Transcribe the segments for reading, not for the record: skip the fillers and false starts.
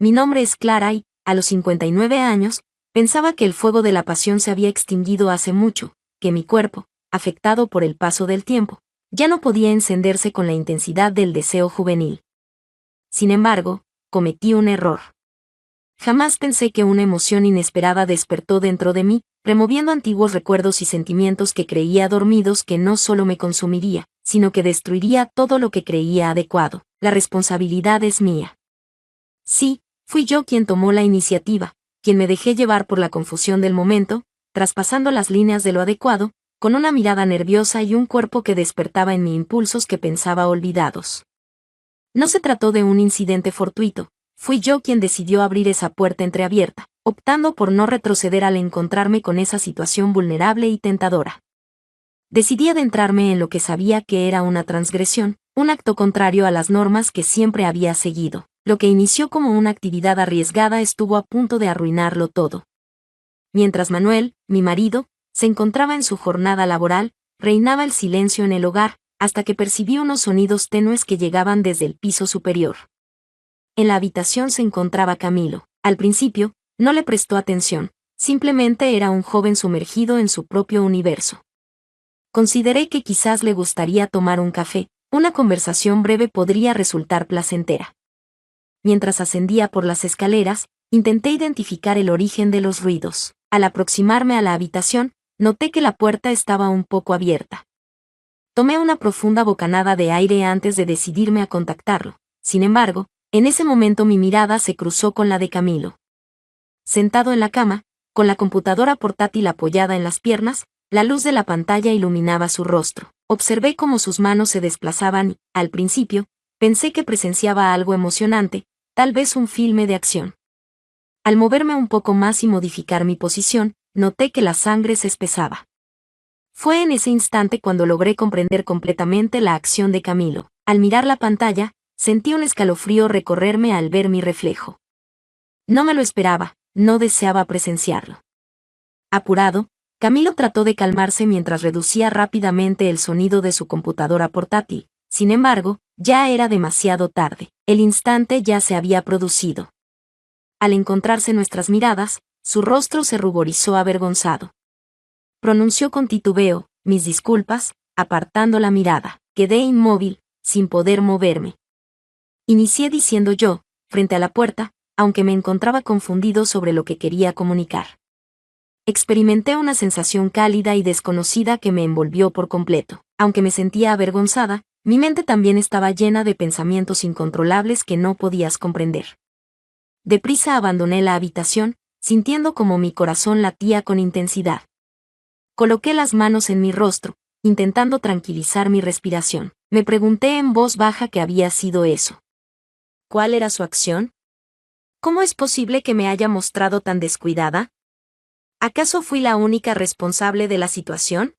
Mi nombre es Clara y, a los 59 años, pensaba que el fuego de la pasión se había extinguido hace mucho, que mi cuerpo, afectado por el paso del tiempo, ya no podía encenderse con la intensidad del deseo juvenil. Sin embargo, cometí un error. Jamás pensé que una emoción inesperada despertó dentro de mí, removiendo antiguos recuerdos y sentimientos que creía dormidos que no solo me consumiría, sino que destruiría todo lo que creía adecuado. La responsabilidad es mía. Sí, fui yo quien tomó la iniciativa, quien me dejé llevar por la confusión del momento, traspasando las líneas de lo adecuado, con una mirada nerviosa y un cuerpo que despertaba en mí impulsos que pensaba olvidados. No se trató de un incidente fortuito, fui yo quien decidió abrir esa puerta entreabierta, optando por no retroceder al encontrarme con esa situación vulnerable y tentadora. Decidí adentrarme en lo que sabía que era una transgresión, un acto contrario a las normas que siempre había seguido. Lo que inició como una actividad arriesgada estuvo a punto de arruinarlo todo. Mientras Manuel, mi marido, se encontraba en su jornada laboral, reinaba el silencio en el hogar, hasta que percibí unos sonidos tenues que llegaban desde el piso superior. En la habitación se encontraba Camilo. Al principio, no le prestó atención, simplemente era un joven sumergido en su propio universo. Consideré que quizás le gustaría tomar un café, una conversación breve podría resultar placentera. Mientras ascendía por las escaleras, intenté identificar el origen de los ruidos. Al aproximarme a la habitación, noté que la puerta estaba un poco abierta. Tomé una profunda bocanada de aire antes de decidirme a contactarlo. Sin embargo, en ese momento mi mirada se cruzó con la de Camilo. Sentado en la cama, con la computadora portátil apoyada en las piernas, la luz de la pantalla iluminaba su rostro. Observé cómo sus manos se desplazaban y, al principio, pensé que presenciaba algo emocionante, tal vez un filme de acción. Al moverme un poco más y modificar mi posición, noté que la sangre se espesaba. Fue en ese instante cuando logré comprender completamente la acción de Camilo. Al mirar la pantalla, sentí un escalofrío recorrerme al ver mi reflejo. No me lo esperaba, no deseaba presenciarlo. Apurado, Camilo trató de calmarse mientras reducía rápidamente el sonido de su computadora portátil. Sin embargo, ya era demasiado tarde. El instante ya se había producido. Al encontrarse nuestras miradas, su rostro se ruborizó avergonzado. Pronunció con titubeo, mis disculpas, apartando la mirada. Quedé inmóvil, sin poder moverme. Inicié diciendo yo, frente a la puerta, aunque me encontraba confundido sobre lo que quería comunicar. Experimenté una sensación cálida y desconocida que me envolvió por completo. Aunque me sentía avergonzada, mi mente también estaba llena de pensamientos incontrolables que no podías comprender. Deprisa abandoné la habitación, sintiendo como mi corazón latía con intensidad. Coloqué las manos en mi rostro, intentando tranquilizar mi respiración. Me pregunté en voz baja qué había sido eso. ¿Cuál era su acción? ¿Cómo es posible que me haya mostrado tan descuidada? ¿Acaso fui la única responsable de la situación?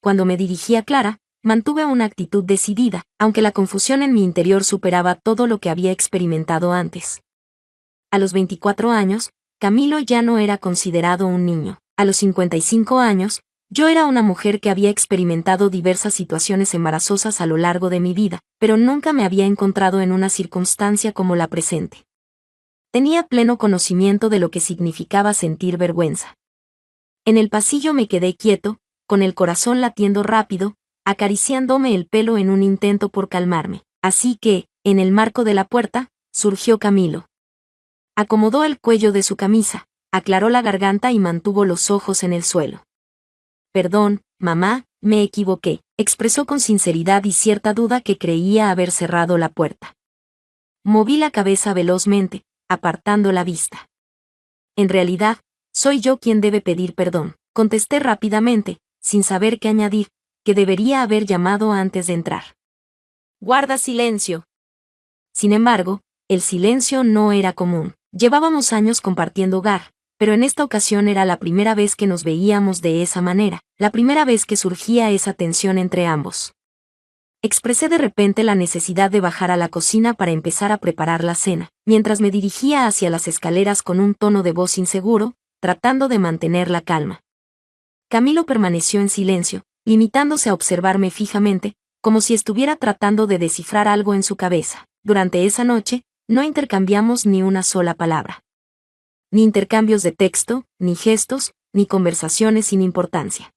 Cuando me dirigí a Clara, mantuve una actitud decidida, aunque la confusión en mi interior superaba todo lo que había experimentado antes. A los 24 años, Camilo ya no era considerado un niño. A los 55 años, yo era una mujer que había experimentado diversas situaciones embarazosas a lo largo de mi vida, pero nunca me había encontrado en una circunstancia como la presente. Tenía pleno conocimiento de lo que significaba sentir vergüenza. En el pasillo me quedé quieto, con el corazón latiendo rápido, acariciándome el pelo en un intento por calmarme. Así que, en el marco de la puerta, surgió Camilo. Acomodó el cuello de su camisa, aclaró la garganta y mantuvo los ojos en el suelo. Perdón, mamá, me equivoqué, expresó con sinceridad y cierta duda que creía haber cerrado la puerta. Moví la cabeza velozmente, apartando la vista. En realidad, soy yo quien debe pedir perdón, contesté rápidamente, sin saber qué añadir, que debería haber llamado antes de entrar. Guarda silencio. Sin embargo, el silencio no era común. Llevábamos años compartiendo hogar, pero en esta ocasión era la primera vez que nos veíamos de esa manera, la primera vez que surgía esa tensión entre ambos. Expresé de repente la necesidad de bajar a la cocina para empezar a preparar la cena, mientras me dirigía hacia las escaleras con un tono de voz inseguro, tratando de mantener la calma. Camilo permaneció en silencio, limitándose a observarme fijamente, como si estuviera tratando de descifrar algo en su cabeza. Durante esa noche, no intercambiamos ni una sola palabra. Ni intercambios de texto, ni gestos, ni conversaciones sin importancia.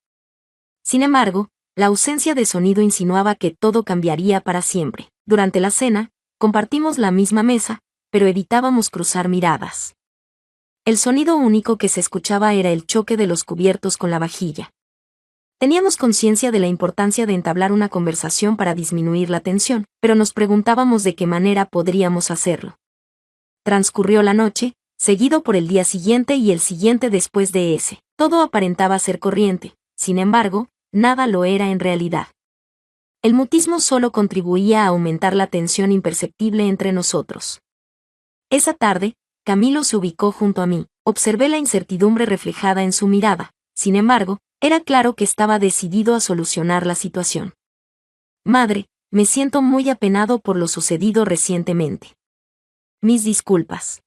Sin embargo, la ausencia de sonido insinuaba que todo cambiaría para siempre. Durante la cena, compartimos la misma mesa, pero evitábamos cruzar miradas. El sonido único que se escuchaba era el choque de los cubiertos con la vajilla. Teníamos conciencia de la importancia de entablar una conversación para disminuir la tensión, pero nos preguntábamos de qué manera podríamos hacerlo. Transcurrió la noche, seguido por el día siguiente y el siguiente después de ese. Todo aparentaba ser corriente, sin embargo, nada lo era en realidad. El mutismo solo contribuía a aumentar la tensión imperceptible entre nosotros. Esa tarde, Camilo se ubicó junto a mí. Observé la incertidumbre reflejada en su mirada. Sin embargo, era claro que estaba decidido a solucionar la situación. Madre, me siento muy apenado por lo sucedido recientemente. Mis disculpas.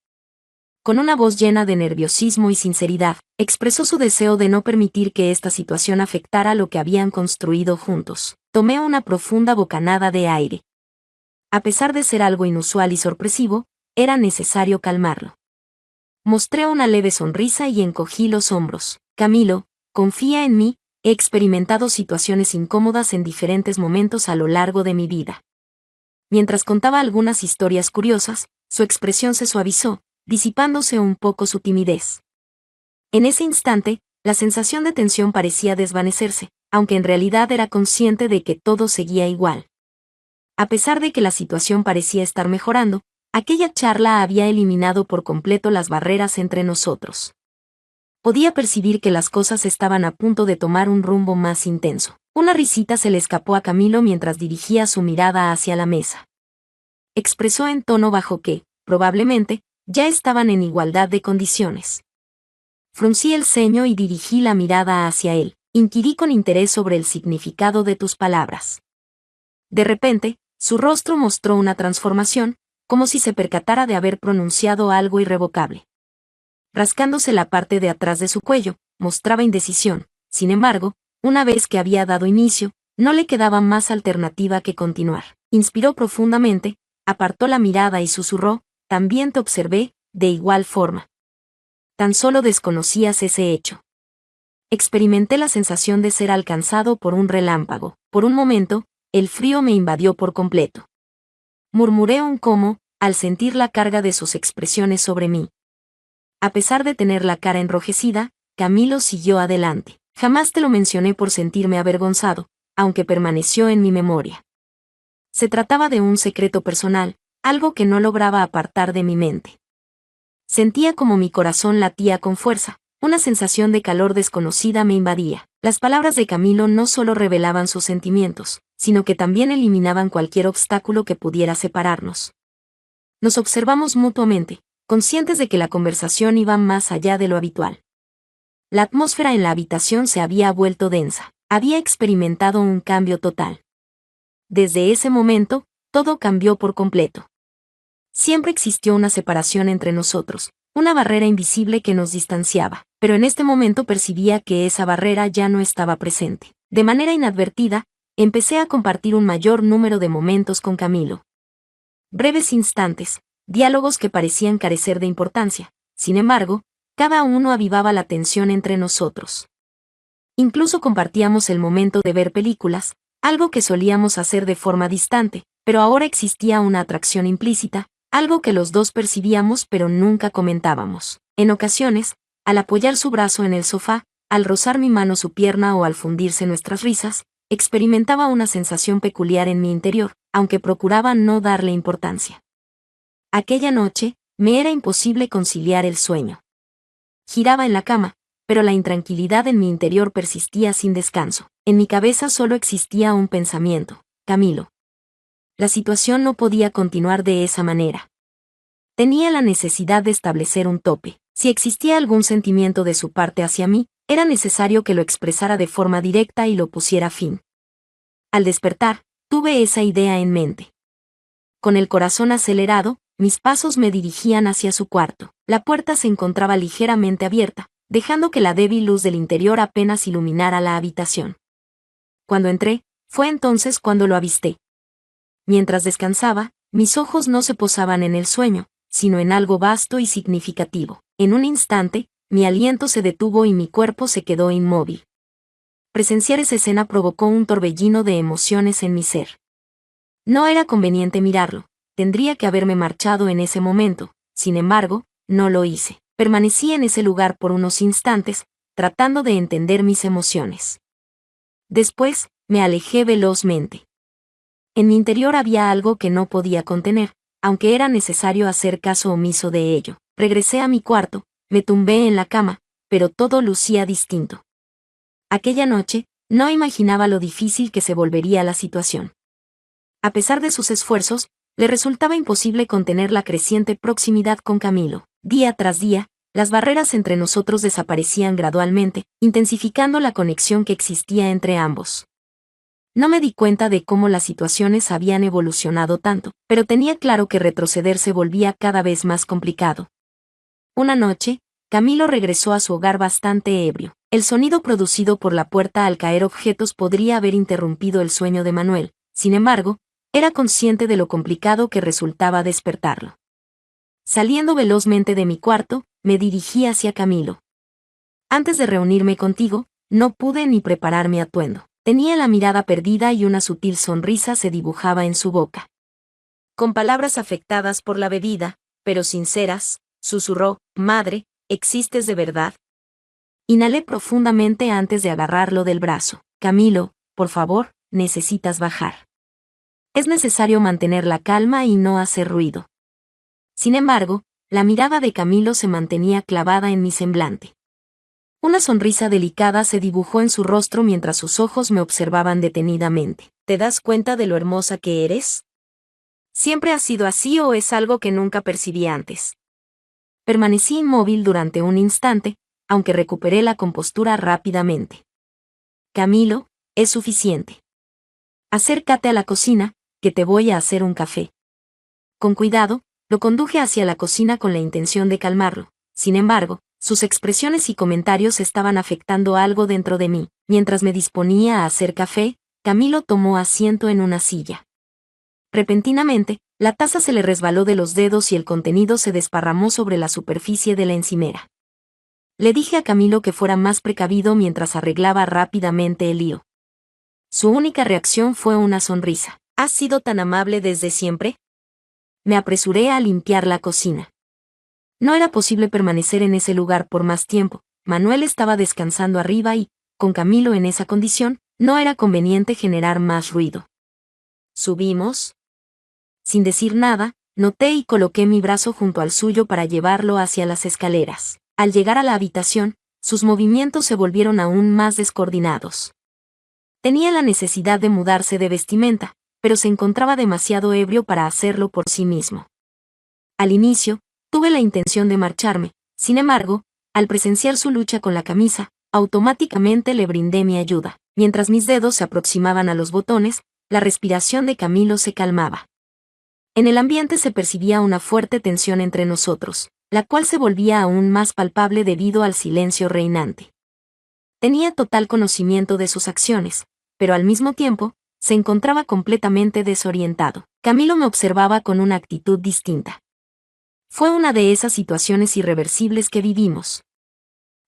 Con una voz llena de nerviosismo y sinceridad, expresó su deseo de no permitir que esta situación afectara lo que habían construido juntos. Tomé una profunda bocanada de aire. A pesar de ser algo inusual y sorpresivo, era necesario calmarlo. Mostré una leve sonrisa y encogí los hombros. Camilo, confía en mí, he experimentado situaciones incómodas en diferentes momentos a lo largo de mi vida. Mientras contaba algunas historias curiosas, su expresión se suavizó, disipándose un poco su timidez. En ese instante, la sensación de tensión parecía desvanecerse, aunque en realidad era consciente de que todo seguía igual. A pesar de que la situación parecía estar mejorando, aquella charla había eliminado por completo las barreras entre nosotros. Podía percibir que las cosas estaban a punto de tomar un rumbo más intenso. Una risita se le escapó a Camilo mientras dirigía su mirada hacia la mesa. Expresó en tono bajo que, probablemente, ya estaban en igualdad de condiciones. Fruncí el ceño y dirigí la mirada hacia él. Inquirí con interés sobre el significado de tus palabras. De repente, su rostro mostró una transformación, como si se percatara de haber pronunciado algo irrevocable. Rascándose la parte de atrás de su cuello, mostraba indecisión. Sin embargo, una vez que había dado inicio, no le quedaba más alternativa que continuar. Inspiró profundamente, apartó la mirada y susurró, también te observé, de igual forma. Tan solo desconocías ese hecho. Experimenté la sensación de ser alcanzado por un relámpago. Por un momento, el frío me invadió por completo. Murmuré un cómo, al sentir la carga de sus expresiones sobre mí. A pesar de tener la cara enrojecida, Camilo siguió adelante. Jamás te lo mencioné por sentirme avergonzado, aunque permaneció en mi memoria. Se trataba de un secreto personal, algo que no lograba apartar de mi mente. Sentía como mi corazón latía con fuerza, una sensación de calor desconocida me invadía. Las palabras de Camilo no solo revelaban sus sentimientos, sino que también eliminaban cualquier obstáculo que pudiera separarnos. Nos observamos mutuamente, conscientes de que la conversación iba más allá de lo habitual. La atmósfera en la habitación se había vuelto densa. Había experimentado un cambio total. Desde ese momento, todo cambió por completo. Siempre existió una separación entre nosotros, una barrera invisible que nos distanciaba, pero en este momento percibía que esa barrera ya no estaba presente. De manera inadvertida, empecé a compartir un mayor número de momentos con Camilo. Breves instantes, diálogos que parecían carecer de importancia, sin embargo, cada uno avivaba la tensión entre nosotros. Incluso compartíamos el momento de ver películas, algo que solíamos hacer de forma distante, pero ahora existía una atracción implícita, algo que los dos percibíamos pero nunca comentábamos. En ocasiones, al apoyar su brazo en el sofá, al rozar mi mano su pierna o al fundirse nuestras risas, experimentaba una sensación peculiar en mi interior, aunque procuraba no darle importancia. Aquella noche, me era imposible conciliar el sueño. Giraba en la cama, pero la intranquilidad en mi interior persistía sin descanso. En mi cabeza solo existía un pensamiento: Camilo. La situación no podía continuar de esa manera. Tenía la necesidad de establecer un tope. Si existía algún sentimiento de su parte hacia mí, era necesario que lo expresara de forma directa y lo pusiera fin. Al despertar, tuve esa idea en mente. Con el corazón acelerado, mis pasos me dirigían hacia su cuarto. La puerta se encontraba ligeramente abierta, dejando que la débil luz del interior apenas iluminara la habitación. Cuando entré, fue entonces cuando lo avisté. Mientras descansaba, Mis ojos no se posaban en el sueño, sino en algo vasto y significativo. En un instante, mi aliento se detuvo y mi cuerpo se quedó inmóvil. Presenciar esa escena provocó un torbellino de emociones en mi ser. No era conveniente mirarlo, tendría que haberme marchado en ese momento, sin embargo, no lo hice. Permanecí en ese lugar por unos instantes, tratando de entender mis emociones. Después, me alejé velozmente. En mi interior había algo que no podía contener, aunque era necesario hacer caso omiso de ello. Regresé a mi cuarto, me tumbé en la cama, pero todo lucía distinto. Aquella noche, no imaginaba lo difícil que se volvería la situación. A pesar de sus esfuerzos, le resultaba imposible contener la creciente proximidad con Camilo. Día tras día, las barreras entre nosotros desaparecían gradualmente, intensificando la conexión que existía entre ambos. No me di cuenta de cómo las situaciones habían evolucionado tanto, pero tenía claro que retroceder se volvía cada vez más complicado. Una noche, Camilo regresó a su hogar bastante ebrio. El sonido producido por la puerta al caer objetos podría haber interrumpido el sueño de Manuel, sin embargo, era consciente de lo complicado que resultaba despertarlo. Saliendo velozmente de mi cuarto, me dirigí hacia Camilo. Antes de reunirme contigo, no pude ni preparar mi atuendo. Tenía la mirada perdida y una sutil sonrisa se dibujaba en su boca. Con palabras afectadas por la bebida, pero sinceras, susurró: «Madre, ¿existes de verdad?». Inhalé profundamente antes de agarrarlo del brazo. «Camilo, por favor, necesitas bajar. Es necesario mantener la calma y no hacer ruido». Sin embargo, la mirada de Camilo se mantenía clavada en mi semblante. Una sonrisa delicada se dibujó en su rostro mientras sus ojos me observaban detenidamente. «¿Te das cuenta de lo hermosa que eres? ¿Siempre has sido así o es algo que nunca percibí antes?». Permanecí inmóvil durante un instante, aunque recuperé la compostura rápidamente. «Camilo, es suficiente. Acércate a la cocina, que te voy a hacer un café». Con cuidado, lo conduje hacia la cocina con la intención de calmarlo. Sin embargo, sus expresiones y comentarios estaban afectando algo dentro de mí. Mientras me disponía a hacer café, Camilo tomó asiento en una silla. Repentinamente, la taza se le resbaló de los dedos y el contenido se desparramó sobre la superficie de la encimera. Le dije a Camilo que fuera más precavido mientras arreglaba rápidamente el lío. Su única reacción fue una sonrisa. «¿Has sido tan amable desde siempre?». Me apresuré a limpiar la cocina. No era posible permanecer en ese lugar por más tiempo. Manuel estaba descansando arriba y, con Camilo en esa condición, no era conveniente generar más ruido. «¿Subimos?». Sin decir nada, noté y coloqué mi brazo junto al suyo para llevarlo hacia las escaleras. Al llegar a la habitación, sus movimientos se volvieron aún más descoordinados. Tenía la necesidad de mudarse de vestimenta, pero se encontraba demasiado ebrio para hacerlo por sí mismo. Al inicio, tuve la intención de marcharme, sin embargo, al presenciar su lucha con la camisa, automáticamente le brindé mi ayuda. Mientras mis dedos se aproximaban a los botones, la respiración de Camilo se calmaba. En el ambiente se percibía una fuerte tensión entre nosotros, la cual se volvía aún más palpable debido al silencio reinante. Tenía total conocimiento de sus acciones, pero al mismo tiempo, se encontraba completamente desorientado. Camilo me observaba con una actitud distinta. Fue una de esas situaciones irreversibles que vivimos.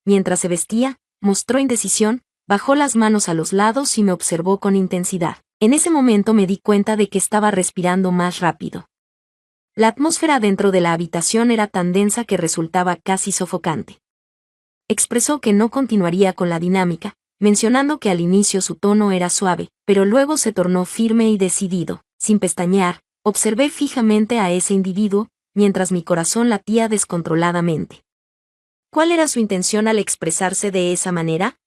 Mientras se vestía, mostró indecisión, bajó las manos a los lados y me observó con intensidad. En ese momento me di cuenta de que estaba respirando más rápido. La atmósfera dentro de la habitación era tan densa que resultaba casi sofocante. Expresó que no continuaría con la dinámica, mencionando que al inicio su tono era suave, pero luego se tornó firme y decidido. Sin pestañear, observé fijamente a ese individuo, mientras mi corazón latía descontroladamente. ¿Cuál era su intención al expresarse de esa manera?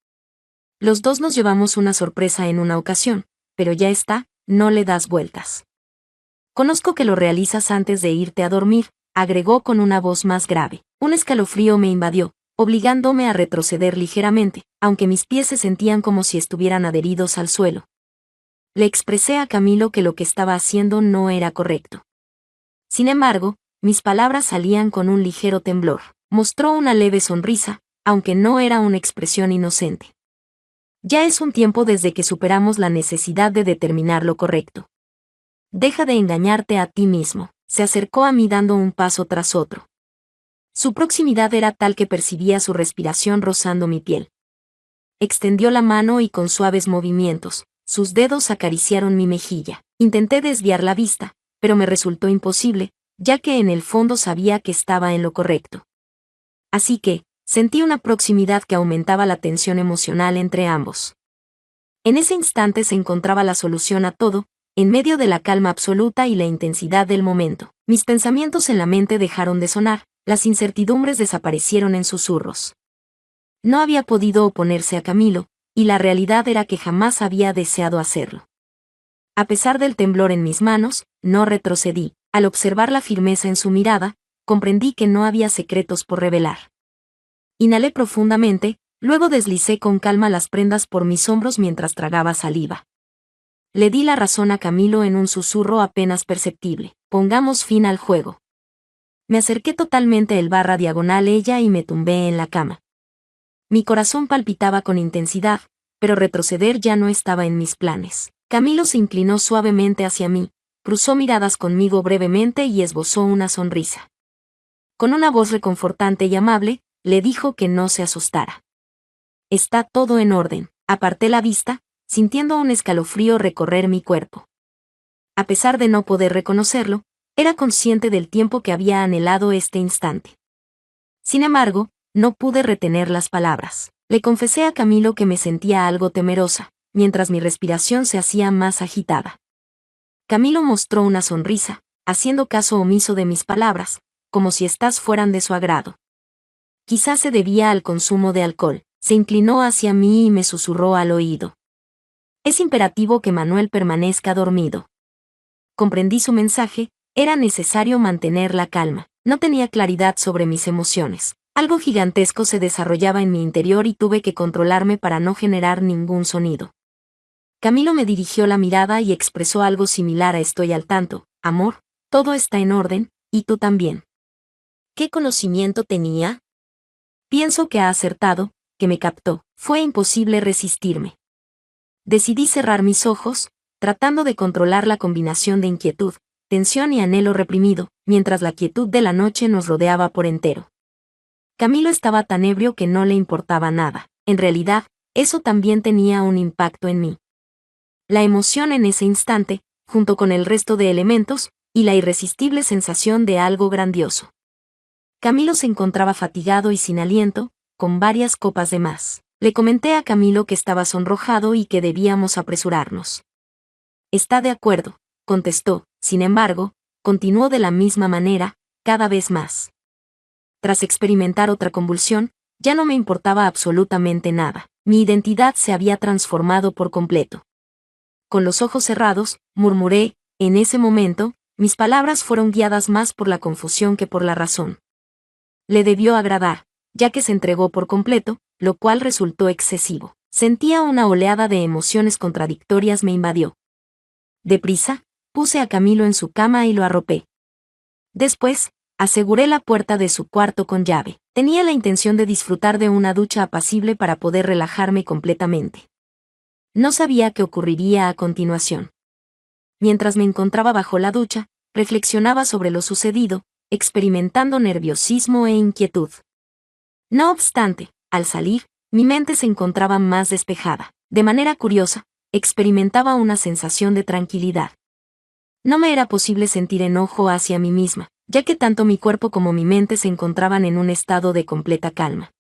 Los dos nos llevamos una sorpresa en una ocasión, pero ya está, no le das vueltas. Conozco que lo realizas antes de irte a dormir, agregó con una voz más grave. Un escalofrío me invadió, obligándome a retroceder ligeramente, aunque mis pies se sentían como si estuvieran adheridos al suelo. Le expresé a Camilo que lo que estaba haciendo no era correcto. Sin embargo, mis palabras salían con un ligero temblor. Mostró una leve sonrisa, aunque no era una expresión inocente. Ya es un tiempo desde que superamos la necesidad de determinar lo correcto. Deja de engañarte a ti mismo. Se acercó a mí dando un paso tras otro. Su proximidad era tal que percibía su respiración rozando mi piel. Extendió la mano y con suaves movimientos, sus dedos acariciaron mi mejilla. Intenté desviar la vista, pero me resultó imposible, ya que en el fondo sabía que estaba en lo correcto. Así que, sentí una proximidad que aumentaba la tensión emocional entre ambos. En ese instante se encontraba la solución a todo, en medio de la calma absoluta y la intensidad del momento. Mis pensamientos en la mente dejaron de sonar, las incertidumbres desaparecieron en susurros. No había podido oponerse a Camilo, y la realidad era que jamás había deseado hacerlo. A pesar del temblor en mis manos, no retrocedí. Al observar la firmeza en su mirada, comprendí que no había secretos por revelar. Inhalé profundamente, luego deslicé con calma las prendas por mis hombros mientras tragaba saliva. Le di la razón a Camilo en un susurro apenas perceptible. Pongamos fin al juego. Me acerqué totalmente el barra diagonal ella y me tumbé en la cama. Mi corazón palpitaba con intensidad, pero retroceder ya no estaba en mis planes. Camilo se inclinó suavemente hacia mí, cruzó miradas conmigo brevemente y esbozó una sonrisa. Con una voz reconfortante y amable, le dijo que no se asustara. Está todo en orden. Aparté la vista, sintiendo un escalofrío recorrer mi cuerpo. A pesar de no poder reconocerlo, era consciente del tiempo que había anhelado este instante. Sin embargo, no pude retener las palabras. Le confesé a Camilo que me sentía algo temerosa, mientras mi respiración se hacía más agitada. Camilo mostró una sonrisa, haciendo caso omiso de mis palabras, como si éstas fueran de su agrado. Quizás se debía al consumo de alcohol. Se inclinó hacia mí y me susurró al oído. Es imperativo que Manuel permanezca dormido. Comprendí su mensaje, era necesario mantener la calma. No tenía claridad sobre mis emociones. Algo gigantesco se desarrollaba en mi interior y tuve que controlarme para no generar ningún sonido. Camilo me dirigió la mirada y expresó algo similar a estoy al tanto, amor, todo está en orden, y tú también. ¿Qué conocimiento tenía? Pienso que ha acertado, que me captó. Fue imposible resistirme. Decidí cerrar mis ojos, tratando de controlar la combinación de inquietud, tensión y anhelo reprimido, mientras la quietud de la noche nos rodeaba por entero. Camilo estaba tan ebrio que no le importaba nada. En realidad, eso también tenía un impacto en mí. La emoción en ese instante, junto con el resto de elementos, y la irresistible sensación de algo grandioso. Camilo se encontraba fatigado y sin aliento, con varias copas de más. Le comenté a Camilo que estaba sonrojado y que debíamos apresurarnos. Está de acuerdo, contestó, sin embargo, continuó de la misma manera, cada vez más. Tras experimentar otra convulsión, ya no me importaba absolutamente nada. Mi identidad se había transformado por completo. Con los ojos cerrados, murmuré, en ese momento, mis palabras fueron guiadas más por la confusión que por la razón. Le debió agradar, ya que se entregó por completo, lo cual resultó excesivo. Sentía una oleada de emociones contradictorias me invadió. Deprisa, puse a Camilo en su cama y lo arropé. Después, aseguré la puerta de su cuarto con llave. Tenía la intención de disfrutar de una ducha apacible para poder relajarme completamente. No sabía qué ocurriría a continuación. Mientras me encontraba bajo la ducha, reflexionaba sobre lo sucedido, experimentando nerviosismo e inquietud. No obstante, al salir, mi mente se encontraba más despejada. De manera curiosa, experimentaba una sensación de tranquilidad. No me era posible sentir enojo hacia mí misma, ya que tanto mi cuerpo como mi mente se encontraban en un estado de completa calma.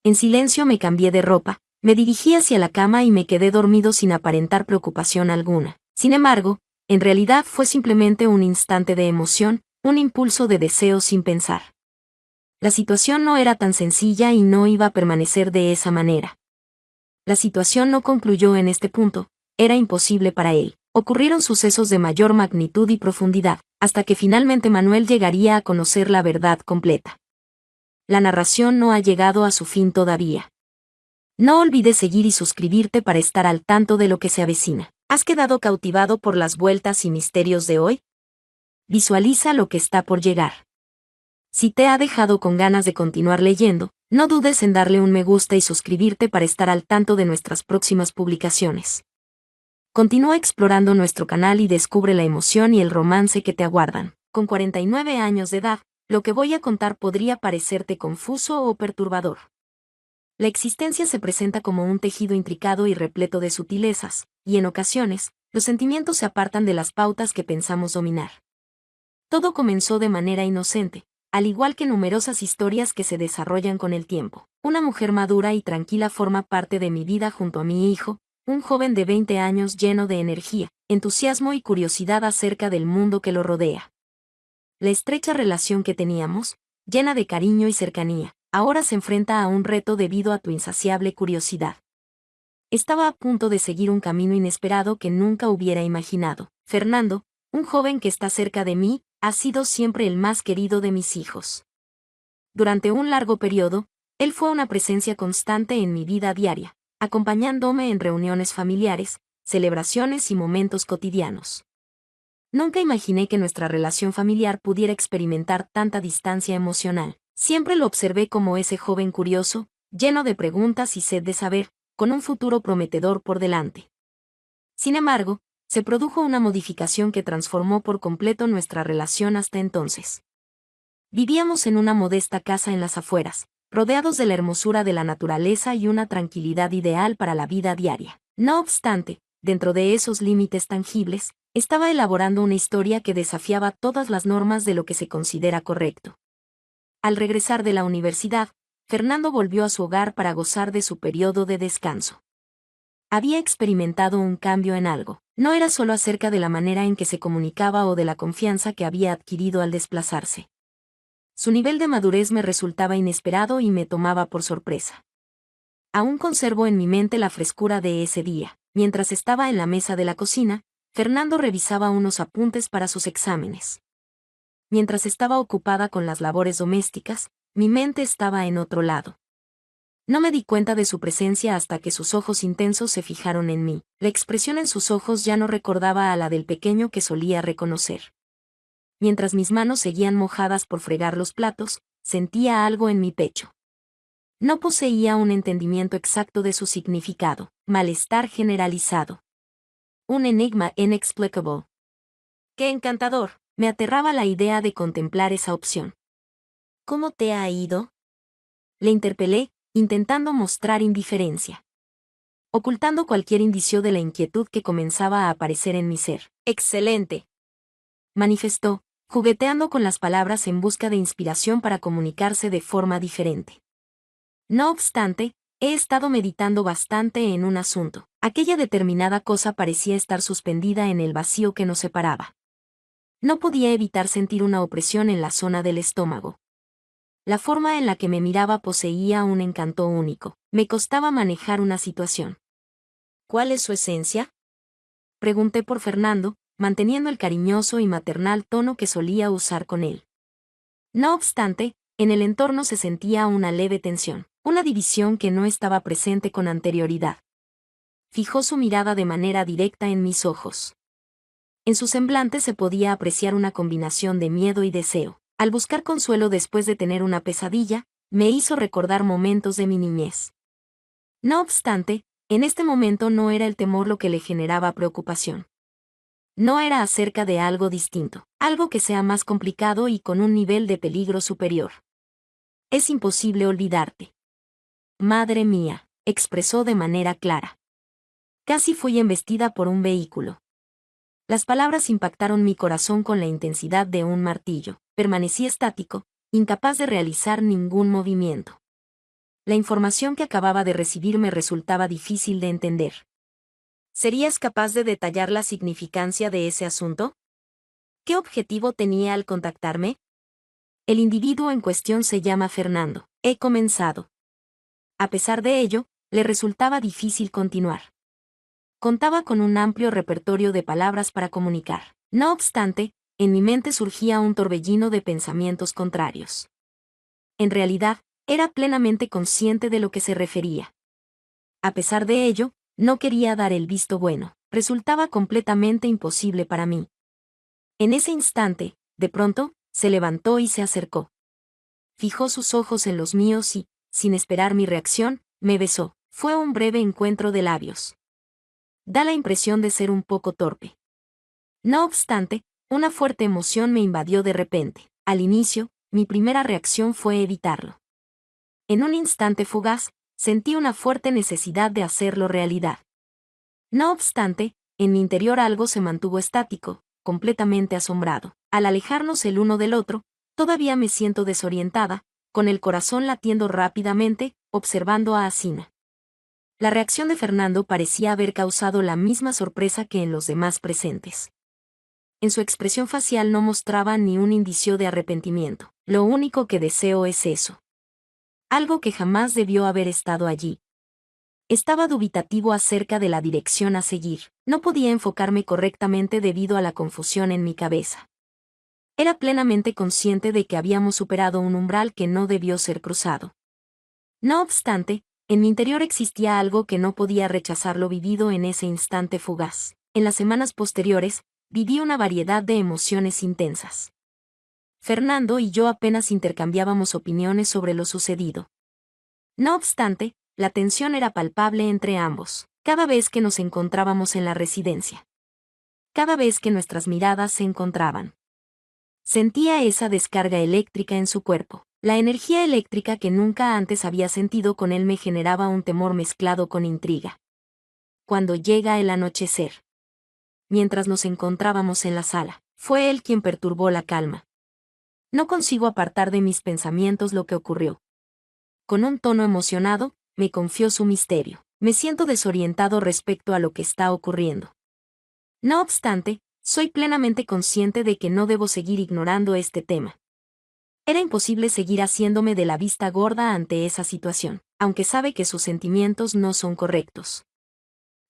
En silencio me cambié de ropa, me dirigí hacia la cama y me quedé dormido sin aparentar preocupación alguna. Sin embargo, en realidad fue simplemente un instante de emoción, un impulso de deseo sin pensar. La situación no era tan sencilla y no iba a permanecer de esa manera. La situación no concluyó en este punto, era imposible para él. Ocurrieron sucesos de mayor magnitud y profundidad, hasta que finalmente Manuel llegaría a conocer la verdad completa. La narración no ha llegado a su fin todavía. No olvides seguir y suscribirte para estar al tanto de lo que se avecina. ¿Has quedado cautivado por las vueltas y misterios de hoy? Visualiza lo que está por llegar. Si te ha dejado con ganas de continuar leyendo, no dudes en darle un me gusta y suscribirte para estar al tanto de nuestras próximas publicaciones. Continúa explorando nuestro canal y descubre la emoción y el romance que te aguardan. Con 49 años de edad, lo que voy a contar podría parecerte confuso o perturbador. La existencia se presenta como un tejido intricado y repleto de sutilezas, y en ocasiones, los sentimientos se apartan de las pautas que pensamos dominar. Todo comenzó de manera inocente, al igual que numerosas historias que se desarrollan con el tiempo. Una mujer madura y tranquila forma parte de mi vida junto a mi hijo, un joven de 20 años lleno de energía, entusiasmo y curiosidad acerca del mundo que lo rodea. La estrecha relación que teníamos, llena de cariño y cercanía, ahora se enfrenta a un reto debido a tu insaciable curiosidad. Estaba a punto de seguir un camino inesperado que nunca hubiera imaginado. Fernando, un joven que está cerca de mí, ha sido siempre el más querido de mis hijos. Durante un largo periodo, él fue una presencia constante en mi vida diaria, acompañándome en reuniones familiares, celebraciones y momentos cotidianos. Nunca imaginé que nuestra relación familiar pudiera experimentar tanta distancia emocional. Siempre lo observé como ese joven curioso, lleno de preguntas y sed de saber, con un futuro prometedor por delante. Sin embargo, se produjo una modificación que transformó por completo nuestra relación hasta entonces. Vivíamos en una modesta casa en las afueras, rodeados de la hermosura de la naturaleza y una tranquilidad ideal para la vida diaria. No obstante, dentro de esos límites tangibles, estaba elaborando una historia que desafiaba todas las normas de lo que se considera correcto. Al regresar de la universidad, Fernando volvió a su hogar para gozar de su periodo de descanso. Había experimentado un cambio en algo. No era solo acerca de la manera en que se comunicaba o de la confianza que había adquirido al desplazarse. Su nivel de madurez me resultaba inesperado y me tomaba por sorpresa. Aún conservo en mi mente la frescura de ese día. Mientras estaba en la mesa de la cocina, Fernando revisaba unos apuntes para sus exámenes. Mientras estaba ocupada con las labores domésticas, mi mente estaba en otro lado. No me di cuenta de su presencia hasta que sus ojos intensos se fijaron en mí. La expresión en sus ojos ya no recordaba a la del pequeño que solía reconocer. Mientras mis manos seguían mojadas por fregar los platos, sentía algo en mi pecho. No poseía un entendimiento exacto de su significado, malestar generalizado. Un enigma inexplicable. ¡Qué encantador! Me aterraba la idea de contemplar esa opción. ¿Cómo te ha ido? Le interpelé, intentando mostrar indiferencia, ocultando cualquier indicio de la inquietud que comenzaba a aparecer en mi ser. ¡Excelente!, manifestó, jugueteando con las palabras en busca de inspiración para comunicarse de forma diferente. No obstante, he estado meditando bastante en un asunto. Aquella determinada cosa parecía estar suspendida en el vacío que nos separaba. No podía evitar sentir una opresión en la zona del estómago. La forma en la que me miraba poseía un encanto único. Me costaba manejar una situación. ¿Cuál es su esencia?, pregunté por Fernando, manteniendo el cariñoso y maternal tono que solía usar con él. No obstante, en el entorno se sentía una leve tensión, una división que no estaba presente con anterioridad. Fijó su mirada de manera directa en mis ojos. En su semblante se podía apreciar una combinación de miedo y deseo. Al buscar consuelo después de tener una pesadilla, me hizo recordar momentos de mi niñez. No obstante, en este momento no era el temor lo que le generaba preocupación. No era acerca de algo distinto, algo que sea más complicado y con un nivel de peligro superior. Es imposible olvidarte. Madre mía, expresó de manera clara. Casi fui embestida por un vehículo. Las palabras impactaron mi corazón con la intensidad de un martillo. Permanecí estático, incapaz de realizar ningún movimiento. La información que acababa de recibir me resultaba difícil de entender. ¿Serías capaz de detallar la significancia de ese asunto? ¿Qué objetivo tenía al contactarme? El individuo en cuestión se llama Fernando. He comenzado. A pesar de ello, le resultaba difícil continuar. Contaba con un amplio repertorio de palabras para comunicar. No obstante, en mi mente surgía un torbellino de pensamientos contrarios. En realidad, era plenamente consciente de lo que se refería. A pesar de ello, no quería dar el visto bueno. Resultaba completamente imposible para mí. En ese instante, de pronto, se levantó y se acercó. Fijó sus ojos en los míos y, sin esperar mi reacción, me besó. Fue un breve encuentro de labios. Da la impresión de ser un poco torpe. No obstante, una fuerte emoción me invadió de repente. Al inicio, mi primera reacción fue evitarlo. En un instante fugaz, sentí una fuerte necesidad de hacerlo realidad. No obstante, en mi interior algo se mantuvo estático, completamente asombrado. Al alejarnos el uno del otro, todavía me siento desorientada, con el corazón latiendo rápidamente, observando a Asina. La reacción de Fernando parecía haber causado la misma sorpresa que en los demás presentes. En su expresión facial no mostraba ni un indicio de arrepentimiento. Lo único que deseo es eso. Algo que jamás debió haber estado allí. Estaba dubitativo acerca de la dirección a seguir. No podía enfocarme correctamente debido a la confusión en mi cabeza. Era plenamente consciente de que habíamos superado un umbral que no debió ser cruzado. No obstante, en mi interior existía algo que no podía rechazar lo vivido en ese instante fugaz. En las semanas posteriores, viví una variedad de emociones intensas. Fernando y yo apenas intercambiábamos opiniones sobre lo sucedido. No obstante, la tensión era palpable entre ambos, cada vez que nos encontrábamos en la residencia. Cada vez que nuestras miradas se encontraban. Sentía esa descarga eléctrica en su cuerpo. La energía eléctrica que nunca antes había sentido con él me generaba un temor mezclado con intriga. Cuando llega el anochecer. Mientras nos encontrábamos en la sala, fue él quien perturbó la calma. No consigo apartar de mis pensamientos lo que ocurrió. Con un tono emocionado, me confió su misterio. Me siento desorientado respecto a lo que está ocurriendo. No obstante, soy plenamente consciente de que no debo seguir ignorando este tema. Era imposible seguir haciéndome de la vista gorda ante esa situación, aunque sabe que sus sentimientos no son correctos.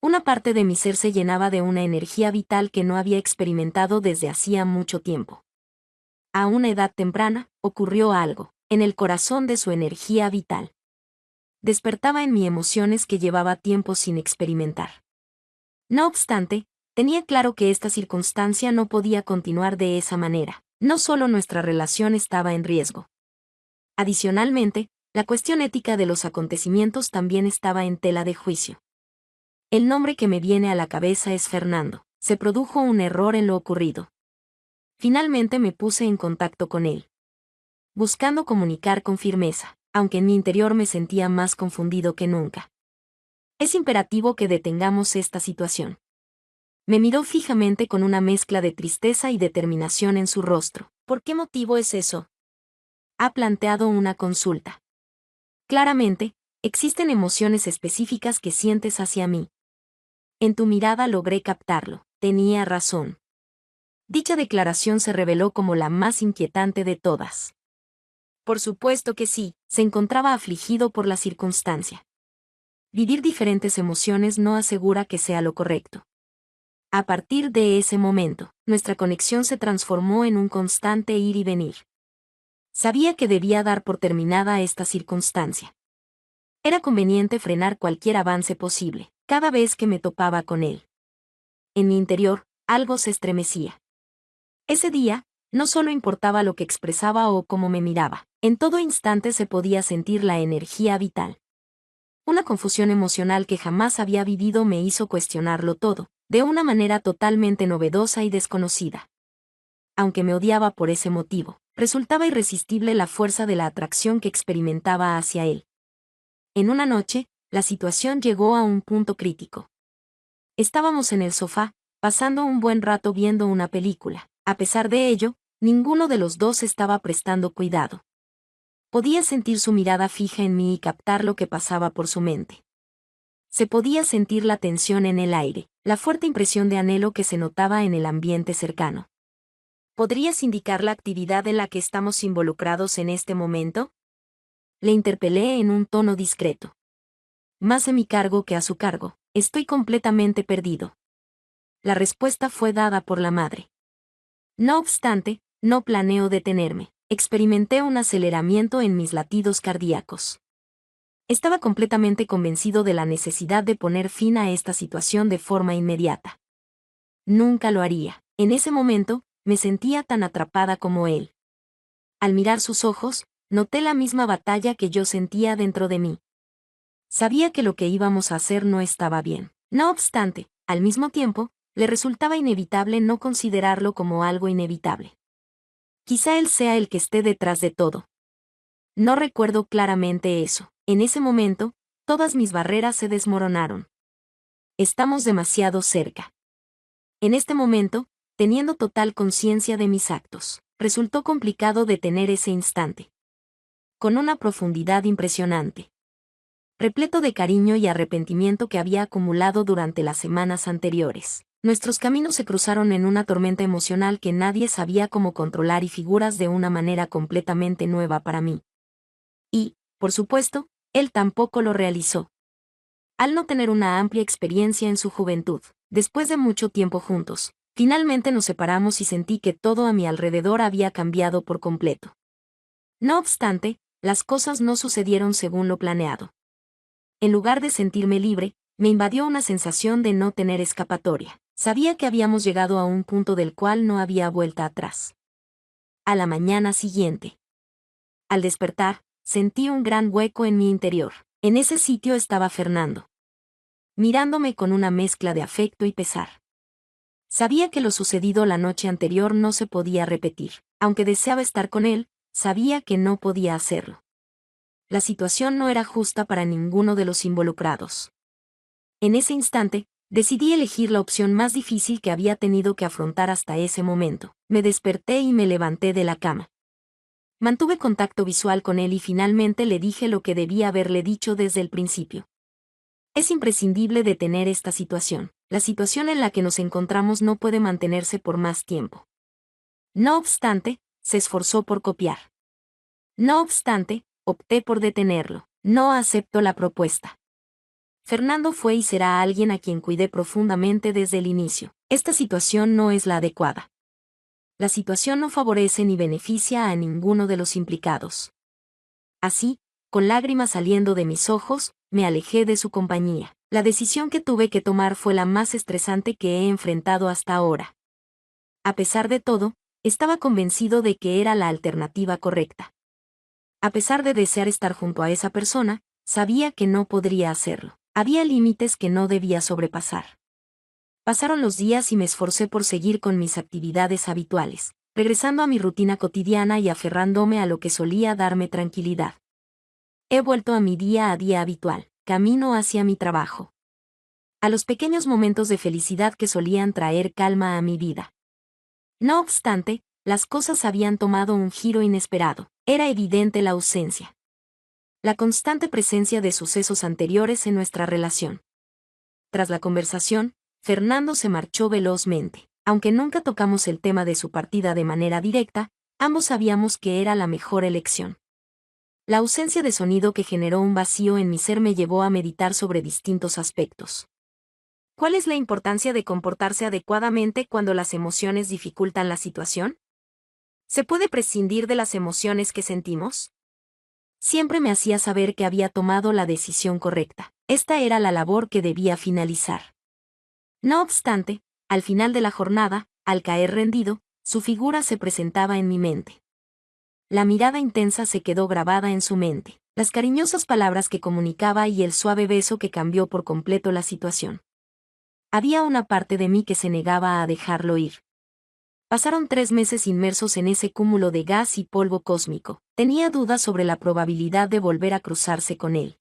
Una parte de mi ser se llenaba de una energía vital que no había experimentado desde hacía mucho tiempo. A una edad temprana, ocurrió algo, en el corazón de su energía vital. Despertaba en mí emociones que llevaba tiempo sin experimentar. No obstante, tenía claro que esta circunstancia no podía continuar de esa manera. No solo nuestra relación estaba en riesgo. Adicionalmente, la cuestión ética de los acontecimientos también estaba en tela de juicio. El nombre que me viene a la cabeza es Fernando. Se produjo un error en lo ocurrido. Finalmente me puse en contacto con él, buscando comunicar con firmeza, aunque en mi interior me sentía más confundido que nunca. Es imperativo que detengamos esta situación. Me miró fijamente con una mezcla de tristeza y determinación en su rostro. ¿Por qué motivo es eso? Ha planteado una consulta. Claramente, existen emociones específicas que sientes hacia mí. En tu mirada logré captarlo. Tenía razón. Dicha declaración se reveló como la más inquietante de todas. Por supuesto que sí, se encontraba afligido por la circunstancia. Vivir diferentes emociones no asegura que sea lo correcto. A partir de ese momento, nuestra conexión se transformó en un constante ir y venir. Sabía que debía dar por terminada esta circunstancia. Era conveniente frenar cualquier avance posible, cada vez que me topaba con él. En mi interior, algo se estremecía. Ese día, no solo importaba lo que expresaba o cómo me miraba, en todo instante se podía sentir la energía vital. Una confusión emocional que jamás había vivido me hizo cuestionarlo todo, de una manera totalmente novedosa y desconocida. Aunque me odiaba por ese motivo, resultaba irresistible la fuerza de la atracción que experimentaba hacia él. En una noche, la situación llegó a un punto crítico. Estábamos en el sofá, pasando un buen rato viendo una película. A pesar de ello, ninguno de los dos estaba prestando cuidado. Podía sentir su mirada fija en mí y captar lo que pasaba por su mente. Se podía sentir la tensión en el aire, la fuerte impresión de anhelo que se notaba en el ambiente cercano. ¿Podrías indicar la actividad en la que estamos involucrados en este momento? Le interpelé en un tono discreto. Más a mi cargo que a su cargo, estoy completamente perdido. La respuesta fue dada por la madre. No obstante, no planeo detenerme. Experimenté un aceleramiento en mis latidos cardíacos. Estaba completamente convencido de la necesidad de poner fin a esta situación de forma inmediata. Nunca lo haría. En ese momento, me sentía tan atrapada como él. Al mirar sus ojos, noté la misma batalla que yo sentía dentro de mí. Sabía que lo que íbamos a hacer no estaba bien. No obstante, al mismo tiempo, le resultaba inevitable no considerarlo como algo inevitable. Quizá él sea el que esté detrás de todo. No recuerdo claramente eso. En ese momento, todas mis barreras se desmoronaron. Estamos demasiado cerca. En este momento, teniendo total conciencia de mis actos, resultó complicado detener ese instante. Con una profundidad impresionante. Repleto de cariño y arrepentimiento que había acumulado durante las semanas anteriores. Nuestros caminos se cruzaron en una tormenta emocional que nadie sabía cómo controlar y figuras de una manera completamente nueva para mí. Y, por supuesto, él tampoco lo realizó. Al no tener una amplia experiencia en su juventud, después de mucho tiempo juntos, finalmente nos separamos y sentí que todo a mi alrededor había cambiado por completo. No obstante, las cosas no sucedieron según lo planeado. En lugar de sentirme libre, me invadió una sensación de no tener escapatoria. Sabía que habíamos llegado a un punto del cual no había vuelta atrás. A la mañana siguiente. Al despertar, sentí un gran hueco en mi interior. En ese sitio estaba Fernando, mirándome con una mezcla de afecto y pesar. Sabía que lo sucedido la noche anterior no se podía repetir. Aunque deseaba estar con él, sabía que no podía hacerlo. La situación no era justa para ninguno de los involucrados. En ese instante, decidí elegir la opción más difícil que había tenido que afrontar hasta ese momento. Me desperté y me levanté de la cama. Mantuve contacto visual con él y finalmente le dije lo que debía haberle dicho desde el principio. Es imprescindible detener esta situación. La situación en la que nos encontramos no puede mantenerse por más tiempo. No obstante, se esforzó por copiar. No obstante, opté por detenerlo. No acepto la propuesta. Fernando fue y será alguien a quien cuidé profundamente desde el inicio. Esta situación no es la adecuada. La situación no favorece ni beneficia a ninguno de los implicados. Así, con lágrimas saliendo de mis ojos, me alejé de su compañía. La decisión que tuve que tomar fue la más estresante que he enfrentado hasta ahora. A pesar de todo, estaba convencido de que era la alternativa correcta. A pesar de desear estar junto a esa persona, sabía que no podría hacerlo. Había límites que no debía sobrepasar. Pasaron los días y me esforcé por seguir con mis actividades habituales, regresando a mi rutina cotidiana y aferrándome a lo que solía darme tranquilidad. He vuelto a mi día a día habitual, camino hacia mi trabajo. A los pequeños momentos de felicidad que solían traer calma a mi vida. No obstante, las cosas habían tomado un giro inesperado. Era evidente la ausencia. La constante presencia de sucesos anteriores en nuestra relación. Tras la conversación, Fernando se marchó velozmente. Aunque nunca tocamos el tema de su partida de manera directa, ambos sabíamos que era la mejor elección. La ausencia de sonido que generó un vacío en mi ser me llevó a meditar sobre distintos aspectos. ¿Cuál es la importancia de comportarse adecuadamente cuando las emociones dificultan la situación? ¿Se puede prescindir de las emociones que sentimos? Siempre me hacía saber que había tomado la decisión correcta. Esta era la labor que debía finalizar. No obstante, al final de la jornada, al caer rendido, su figura se presentaba en mi mente. La mirada intensa se quedó grabada en su mente, las cariñosas palabras que comunicaba y el suave beso que cambió por completo la situación. Había una parte de mí que se negaba a dejarlo ir. Pasaron 3 meses inmersos en ese cúmulo de gas y polvo cósmico. Tenía dudas sobre la probabilidad de volver a cruzarse con él.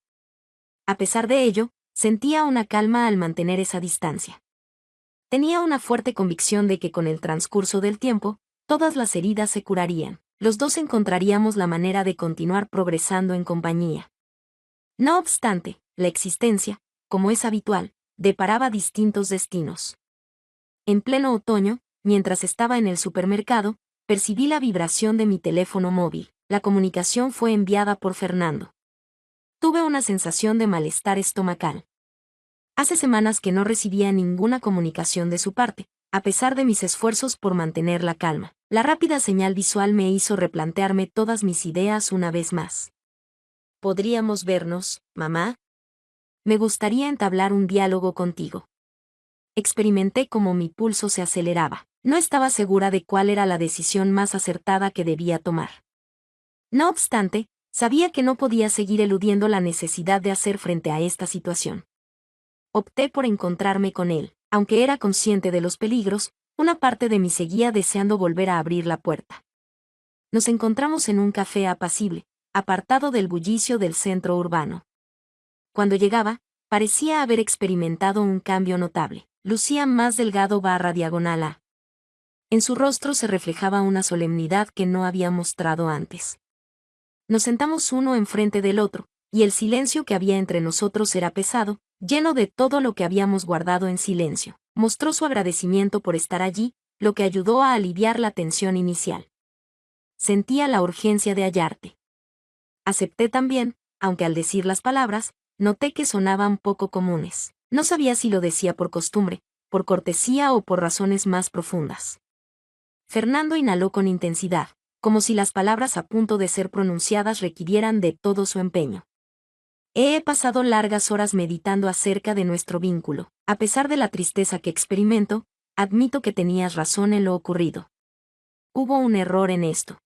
A pesar de ello, sentía una calma al mantener esa distancia. Tenía una fuerte convicción de que con el transcurso del tiempo, todas las heridas se curarían. Los dos encontraríamos la manera de continuar progresando en compañía. No obstante, la existencia, como es habitual, deparaba distintos destinos. En pleno otoño, mientras estaba en el supermercado, percibí la vibración de mi teléfono móvil. La comunicación fue enviada por Fernando. Tuve una sensación de malestar estomacal. Hace semanas que no recibía ninguna comunicación de su parte, a pesar de mis esfuerzos por mantener la calma. La rápida señal visual me hizo replantearme todas mis ideas una vez más. ¿Podríamos vernos, mamá? Me gustaría entablar un diálogo contigo. Experimenté cómo mi pulso se aceleraba. No estaba segura de cuál era la decisión más acertada que debía tomar. No obstante, sabía que no podía seguir eludiendo la necesidad de hacer frente a esta situación. Opté por encontrarme con él. Aunque era consciente de los peligros, una parte de mí seguía deseando volver a abrir la puerta. Nos encontramos en un café apacible, apartado del bullicio del centro urbano. Cuando llegaba, parecía haber experimentado un cambio notable. Lucía más delgado / diagonal a. En su rostro se reflejaba una solemnidad que no había mostrado antes. Nos sentamos uno enfrente del otro, y el silencio que había entre nosotros era pesado, lleno de todo lo que habíamos guardado en silencio. Mostró su agradecimiento por estar allí, lo que ayudó a aliviar la tensión inicial. Sentía la urgencia de hallarte. Acepté también, aunque al decir las palabras, noté que sonaban poco comunes. No sabía si lo decía por costumbre, por cortesía o por razones más profundas. Fernando inhaló con intensidad, como si las palabras a punto de ser pronunciadas requirieran de todo su empeño. He pasado largas horas meditando acerca de nuestro vínculo. A pesar de la tristeza que experimento, admito que tenías razón en lo ocurrido. Hubo un error en esto.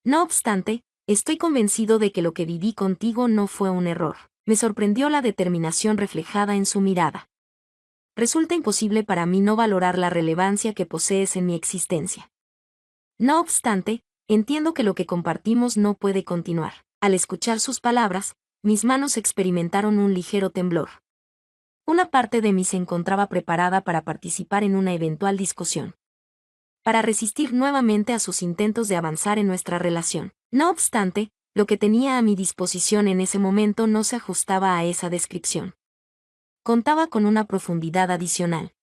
No obstante, estoy convencido de que lo que viví contigo no fue un error. Me sorprendió la determinación reflejada en su mirada. Resulta imposible para mí no valorar la relevancia que posees en mi existencia. No obstante, entiendo que lo que compartimos no puede continuar. Al escuchar sus palabras, mis manos experimentaron un ligero temblor. Una parte de mí se encontraba preparada para participar en una eventual discusión. Para resistir nuevamente a sus intentos de avanzar en nuestra relación. No obstante, lo que tenía a mi disposición en ese momento no se ajustaba a esa descripción. Contaba con una profundidad adicional.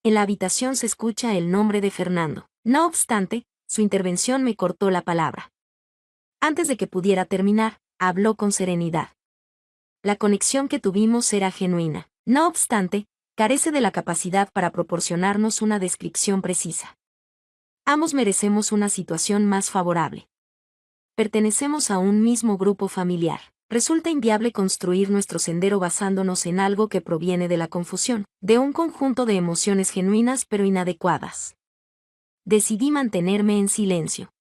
En la habitación se escucha el nombre de Fernando. No obstante, su intervención me cortó la palabra. Antes de que pudiera terminar, habló con serenidad. La conexión que tuvimos era genuina. No obstante, carece de la capacidad para proporcionarnos una descripción precisa. Ambos merecemos una situación más favorable. Pertenecemos a un mismo grupo familiar. Resulta inviable construir nuestro sendero basándonos en algo que proviene de la confusión, de un conjunto de emociones genuinas pero inadecuadas. Decidí mantenerme en silencio.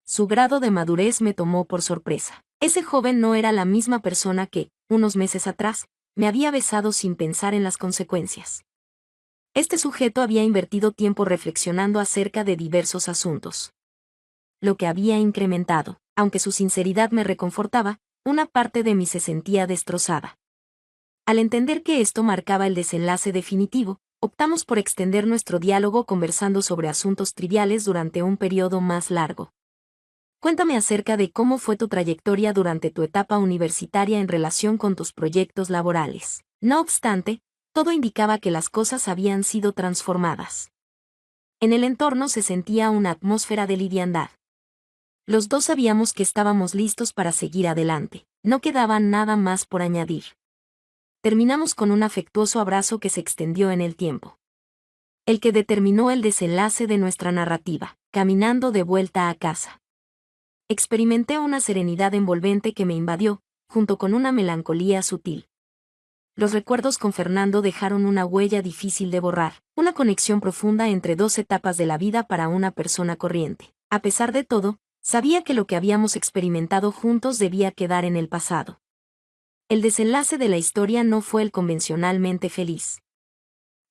Su grado de madurez me tomó por sorpresa. Ese joven no era la misma persona que, unos meses atrás, me había besado sin pensar en las consecuencias. Este sujeto había invertido tiempo reflexionando acerca de diversos asuntos. Lo que había incrementado, aunque su sinceridad me reconfortaba, una parte de mí se sentía destrozada. Al entender que esto marcaba el desenlace definitivo, optamos por extender nuestro diálogo conversando sobre asuntos triviales durante un periodo más largo. Cuéntame acerca de cómo fue tu trayectoria durante tu etapa universitaria en relación con tus proyectos laborales. No obstante, todo indicaba que las cosas habían sido transformadas. En el entorno se sentía una atmósfera de liviandad. Los dos sabíamos que estábamos listos para seguir adelante. No quedaba nada más por añadir. Terminamos con un afectuoso abrazo que se extendió en el tiempo. El que determinó el desenlace de nuestra narrativa, caminando de vuelta a casa. Experimenté una serenidad envolvente que me invadió, junto con una melancolía sutil. Los recuerdos con Fernando dejaron una huella difícil de borrar, una conexión profunda entre dos etapas de la vida para una persona corriente. A pesar de todo, sabía que lo que habíamos experimentado juntos debía quedar en el pasado. El desenlace de la historia no fue el convencionalmente feliz.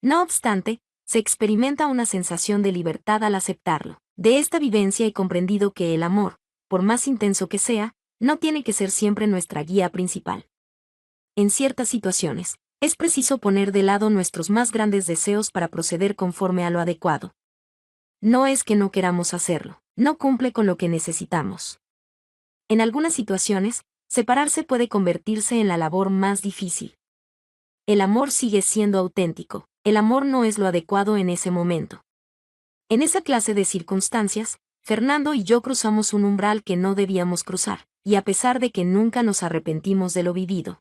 No obstante, se experimenta una sensación de libertad al aceptarlo. De esta vivencia he comprendido que el amor, por más intenso que sea, no tiene que ser siempre nuestra guía principal. En ciertas situaciones, es preciso poner de lado nuestros más grandes deseos para proceder conforme a lo adecuado. No es que no queramos hacerlo, no cumple con lo que necesitamos. En algunas situaciones, separarse puede convertirse en la labor más difícil. El amor sigue siendo auténtico, el amor no es lo adecuado en ese momento. En esa clase de circunstancias, Fernando y yo cruzamos un umbral que no debíamos cruzar, y a pesar de que nunca nos arrepentimos de lo vivido.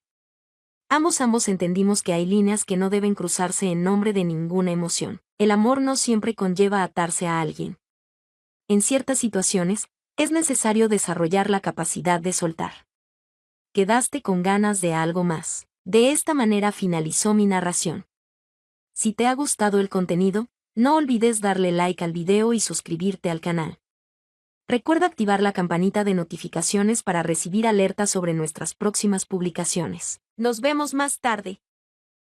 Ambos entendimos que hay líneas que no deben cruzarse en nombre de ninguna emoción. El amor no siempre conlleva atarse a alguien. En ciertas situaciones, es necesario desarrollar la capacidad de soltar. Quedaste con ganas de algo más. De esta manera finalizó mi narración. Si te ha gustado el contenido, no olvides darle like al video y suscribirte al canal. Recuerda activar la campanita de notificaciones para recibir alertas sobre nuestras próximas publicaciones. Nos vemos más tarde.